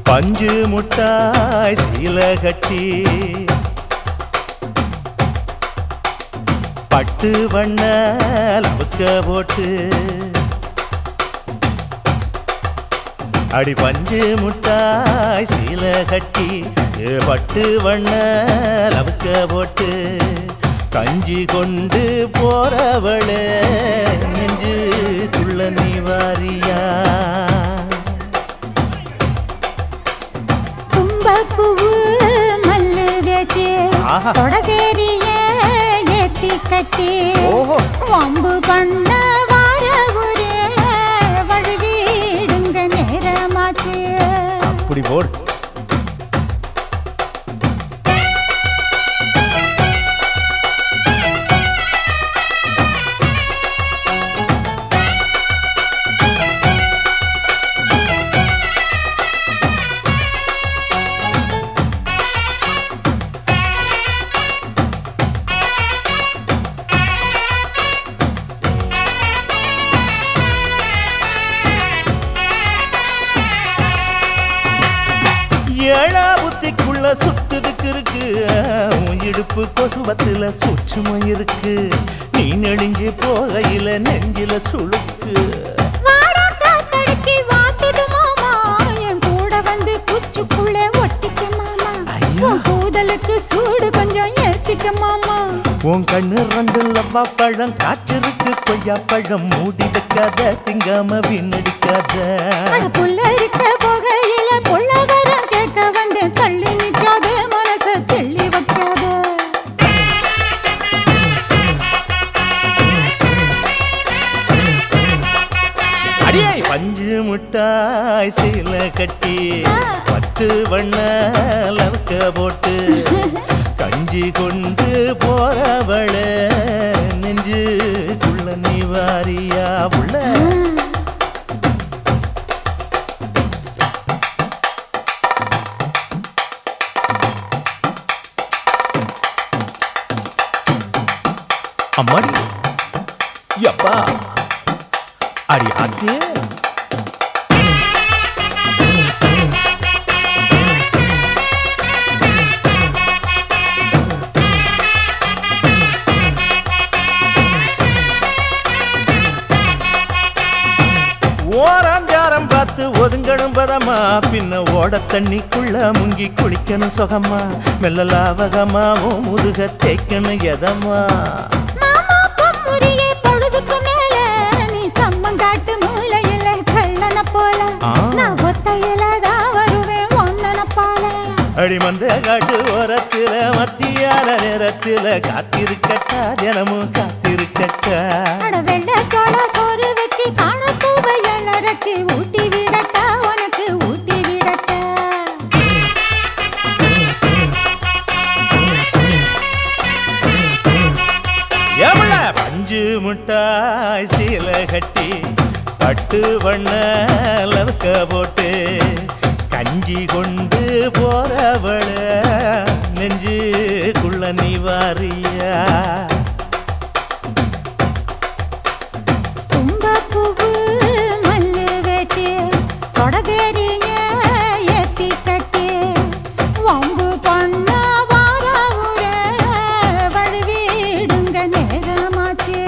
பஞ்சு முட்டாய் சீல கட்டி பட்டு வண்ண லவுக்க போட்டு அடி பஞ்சு முட்டாய் சீல கட்டி பட்டு வண்ண லவுக்க போட்டு கஞ்சி கொண்டு போறவளே நெஞ்சுக்குள்ள நீ வாரியா பூவு மல்லு வேட்டி தொடதேரிய ஏத்தி கட்டி வம்பு பண்ண வார ஊரே வழுவிடுங்க நேரமாச்சு அப்படி போடு ஏழா புத்திக்குள்ள சுத்துதுக்கு இருக்கு இடுப்பு கொசுவத்துல சூட்சுமம் இருக்கு நீ நெடுஞ்சு போகையில நெஞ்சில சுளுக்கு கூட வந்து குச்சுக்குள்ள ஒட்டிக்க மாமா கூதலுக்கு சூடு கொஞ்சம் ஏத்திக்க மாமா உன் கண்ணு ரெண்டு லவ்வா பழம் காய்ச்சிருக்கு கொய்யா பழம் மூடி வைக்காத திங்காம வீணடிக்காத புள்ள இருக்க போகையில புள்ள வரம் கேட்க வந்து தள்ளி நிற்காத மனச தெள்ளி வைக்காத அடியே பஞ்சு முட்டாய் சீல கட்டி பட்டு வண்ண லவுக்க போட்டு கஞ்சி கொண்டு போறவள நெஞ்சுக்குள்ள நீ வாரியா உள்ள அம்மாடி யப்பா அடி ஆத்தே நடக்கணும் பதமா பின்ன ஓட தண்ணிக்குள்ள முங்கி குளிக்கணும் சுகமா மெல்ல லாவகமா ஓ முதுக தேய்க்கணும் எதமா மாமா பொம்முரியே பொழுதுக்கு மேல நீ கம்மங்காட்டு மூலையில கள்ளன போல நான் ஒத்தையில தான் வருவேன் ஒன்னன போல அடிமந்த காட்டு ஓரத்துல மத்தியான நேரத்துல காத்திருக்கட்டா தினமும் காத்திருக்கட்டா அட வெள்ளை சோள சோறு வச்சு காண பூவையல் அரைச்சி ஊட்டி விடட்டா உனக்கு ஊட்டி விடட்டா எவ்வள பஞ்சு முட்டாய் சீல கட்டி பட்டு வண்ண லவக்க போட்டு கஞ்சி கொண்டு போறவள நெஞ்சுக்குள்ள நீ வாரியா தும்பப்பூவு மல்லு வெட்டி தொடதேரிய ஏத்தி கட்டி வம்பு பண்ண வார ஊர வழுவிடுங்க நேரமாச்சு